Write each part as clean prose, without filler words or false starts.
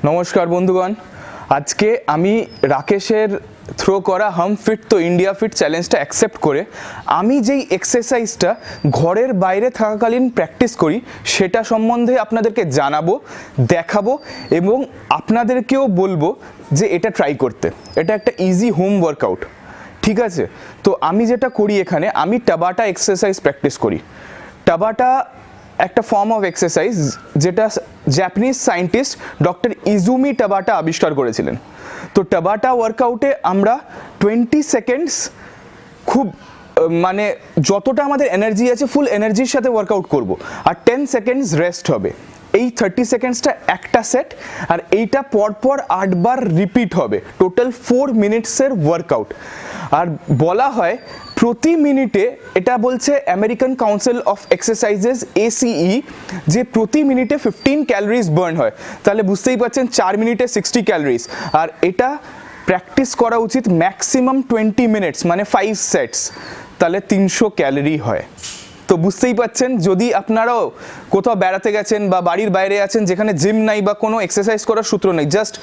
নমস্কার বন্ধুগণ, আজকে আমি রাকেশের থ্রো করা হাম ফিট তো ইন্ডিয়া ফিট চ্যালেঞ্জটা অ্যাকসেপ্ট করে আমি যেই এক্সারসাইজটা ঘরের বাইরে থাকাকালীন প্র্যাকটিস করি সেটা সম্বন্ধে আপনাদেরকে জানাবো, দেখাবো এবং আপনাদেরকেও বলবো যে এটা ট্রাই করতে। এটা একটা ইজি হোম ওয়ার্কআউট, ঠিক আছে? তো আমি যেটা করি এখানে, আমি টাবাটা এক্সারসাইজ প্র্যাকটিস করি। টাবাটা একটা ফর্ম অফ এক্সারসাইজ যেটা জাপানিজ সায়েন্টিস্ট ডক্টর ইজুমি টাবাটা আবিষ্কার করেছিলেন। তো টাবাটা ওয়ার্কআউটে আমরা 20 সেকেন্ডস খুব মানে যতটা আমাদের এনার্জি আছে ফুল এনার্জির সাথে ওয়ার্কআউট করব, আর 10 সেকেন্ডস রেস্ট হবে। এই 30 সেকেন্ডসটা একটা সেট, আর এইটা পরপর 8 বার রিপিট হবে। টোটাল 4 মিনিটসের ওয়ার্কআউট। আর বলা হয় প্রতি মিনিটে, এটা বলছে American Council of Exercises ACE, যে প্রতি মিনিটে 15 ক্যালোরিজ বার্ন হয়। তাহলে বুঝতেই পারছেন 4 মিনিটে 60 ক্যালোরিজ। আর এটা প্র্যাকটিস করা উচিত ম্যাক্সিমাম 20 মিনিটস, মানে 5 সেটস, তাহলে 300 ক্যালোরি হয়। তো বুঝতেই পাচ্ছেন, যদি আপনারাও কোথাও বেড়াতে গেছেন বা বাড়ির বাইরে আছেন যেখানে জিম নাই বা কোনো এক্সারসাইজ করার সূত্র নেই, জাস্ট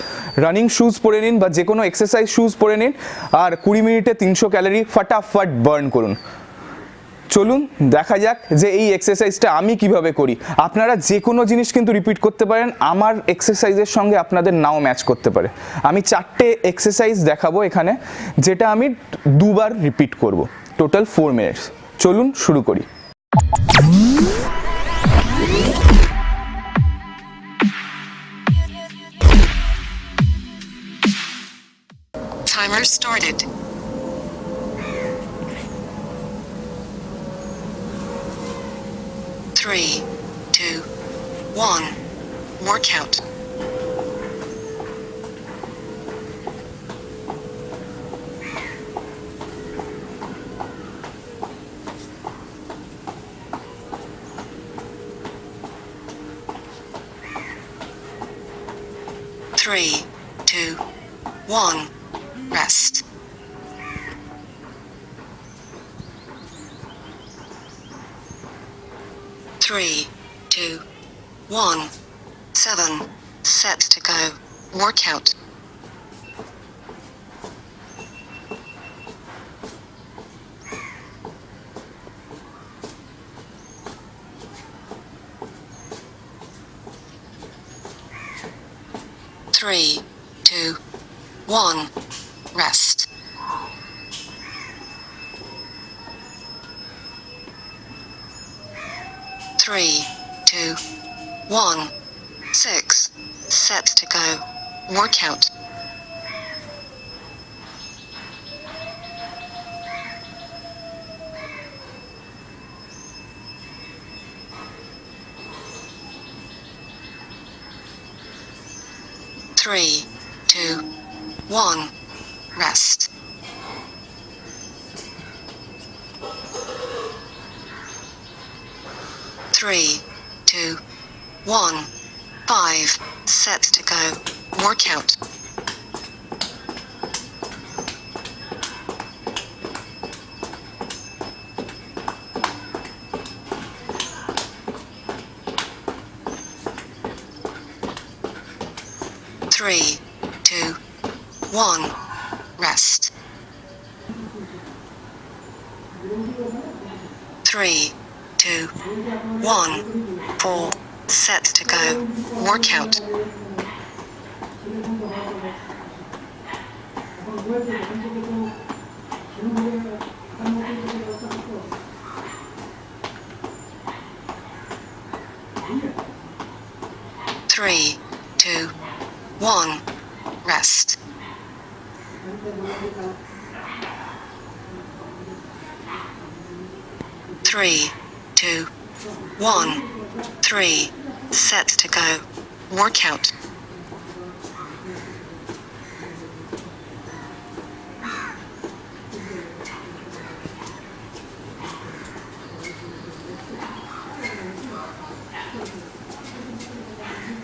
রানিং শুজ পরে নিন বা যে কোনো এক্সারসাইজ শুজ পরে নিন, আর 20 মিনিটে 300 ক্যালোরি ফাটাফাট বার্ন করুন। চলুন দেখা যাক যে এই এক্সারসাইজটা আমি কিভাবে করি। আপনারা যে কোনো জিনিস কিন্তু রিপিট করতে পারেন, আমার এক্সারসাইজের সঙ্গে আপনাদের নাও ম্যাচ করতে পারে। আমি 4টে এক্সারসাইজ দেখাবো এখানে, যেটা আমি 2 বার রিপিট করব, টোটাল 4 মিনিটস। চলুন শুরু করি। Timer started. Three, two, one. Workout. Three, two, one. Rest. Three, two, one. 7 sets to go. Workout. Three, two, one. Rest. Three, two, one. 6 sets to go. Workout. Three, two, one. Rest. Three, two, one. 5 sets to go. Workout. Three, two, one. Rest. Three, two, one. 4 sets to go. Workout. Three, two, one. Rest. Three, two, one. 3 sets to go. Workout.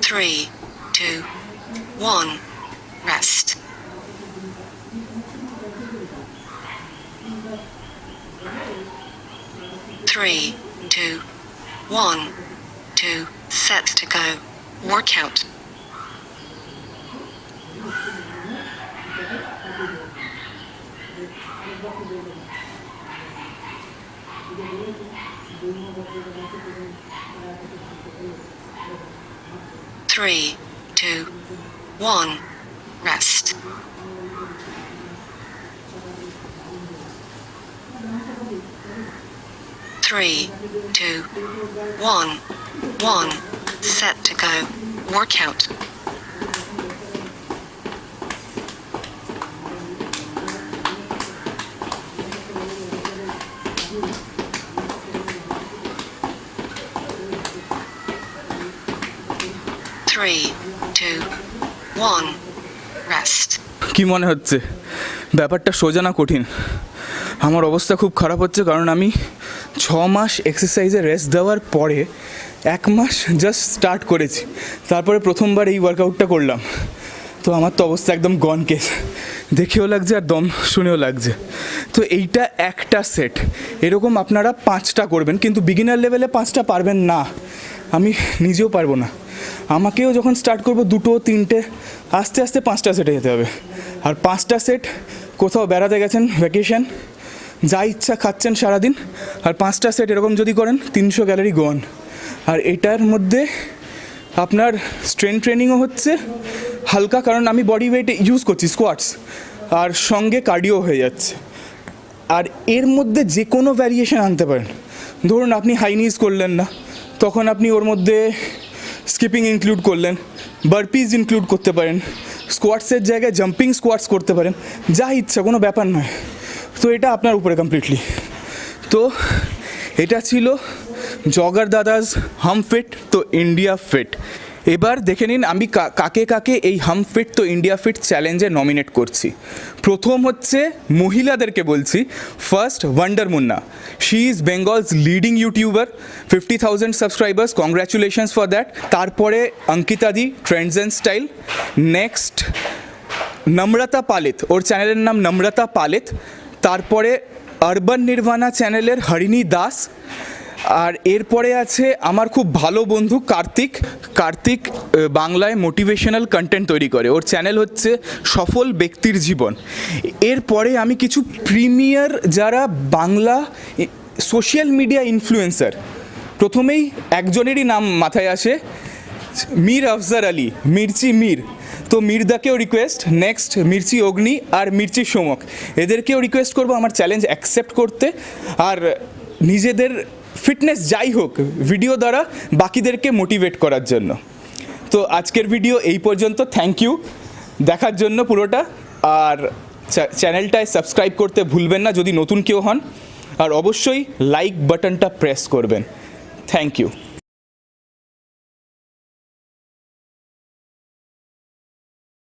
Three, two, one. Rest. Three, two, one. 2 sets to go. Workout. Three, two, one, rest. Three, two, one, set to go, workout. Three, two, one, rest. কি মনে হচ্ছে ব্যাপারটা সোজা না কঠিন? আমার অবস্থা খুব খারাপ হচ্ছে, কারণ আমি 6 মাস এক্সারসাইজে রেস্ট দেওয়ার পরে 1 মাস জাস্ট স্টার্ট করেছি, তারপরে প্রথমবার এই ওয়ার্কআউটটা করলাম। তো আমার তো অবস্থা একদম গন কেস, দেখেও লাগছে আর দম শুনেও লাগছে। তো এইটা একটা সেট, এরকম আপনারা 5টা করবেন, কিন্তু বিগিনার লেভেলে 5টা পারবেন না, আমি নিজেও পারবো না। আমাকেও যখন স্টার্ট করবো 2, 3, আস্তে আস্তে 5টা সেটে যেতে হবে। আর 5টা সেট কোথাও বেড়াতে গেছেন, ভ্যাকেশন, যা ইচ্ছা খাচ্ছেন সারাদিন, আর 5টা সেট এরকম যদি করেন 300 ক্যালোরি গন। আর এটার মধ্যে আপনার স্ট্রেংথ ট্রেনিংও হচ্ছে হালকা, কারণ আমি বডি ওয়েট ইউজ করছি, স্কোয়াটস, আর সঙ্গে কার্ডিও হয়ে যাচ্ছে। আর এর মধ্যে যে কোনো ভ্যারিয়েশন আনতে পারেন। ধরুন আপনি হাই নিজ করলেন না, তখন আপনি ওর মধ্যে স্কিপিং ইনক্লুড করলেন, বার্পিজ ইনক্লুড করতে পারেন, স্কোয়াটসের জায়গায় জাম্পিং স্কোয়াটস করতে পারেন, যা ইচ্ছা, কোনো ব্যাপার নয়। তো এটা আপনার উপরে কমপ্লিটলি। তো এটা ছিল জগার দাদাস হাম ফিট তো ইন্ডিয়া ফিট। এবার দেখে নিন আমি কাকে কাকে এই হাম ফিট তো ইন্ডিয়া ফিট চ্যালেঞ্জে নমিনেট করছি। প্রথম হচ্ছে মহিলাদেরকে বলছি, first wonder Munna, she is Bengal's leading YouTuber, 50,000 subscribers, congratulations for that. তারপরে অঙ্কিতাদি, ট্রেন্ডস&স্টাইল। নেক্সট নম্রতা পালিত, ওর চ্যানেলের নাম নম্রতা পালিত। তারপরে আরবান নির্ভানা চ্যানেলের হরিণী দাস। আর এরপরে আছে আমার খুব ভালো বন্ধু কার্তিক বাংলায় মোটিভেশনাল কন্টেন্ট তৈরি করে, ওর চ্যানেল হচ্ছে সফল ব্যক্তির জীবন। এরপরে আমি কিছু প্রিমিয়ার যারা বাংলা সোশ্যাল মিডিয়া ইনফ্লুয়েন্সার, প্রথমেই একজনেরই নাম মাথায় আসে, মীর আফজার আলী, মির্চি মীর। তো মীরদাকেও রিকোয়েস্ট, নেক্সট মির্চি অগ্নি আর মির্চি সোমক, এদেরকেও রিকোয়েস্ট করবো আমার চ্যালেঞ্জ অ্যাকসেপ্ট করতে, আর নিজেদের ফিটনেস যাই হোক ভিডিও দ্বারা বাকিদেরকে মোটিভেট করার জন্য। তো আজকের ভিডিও এই পর্যন্ত, থ্যাংক ইউ দেখার জন্য পুরোটা। আর চ্যানেলটায় সাবস্ক্রাইব করতে ভুলবেন না যদি নতুন কেউ হন, আর অবশ্যই লাইক বাটনটা প্রেস করবেন। Thank you.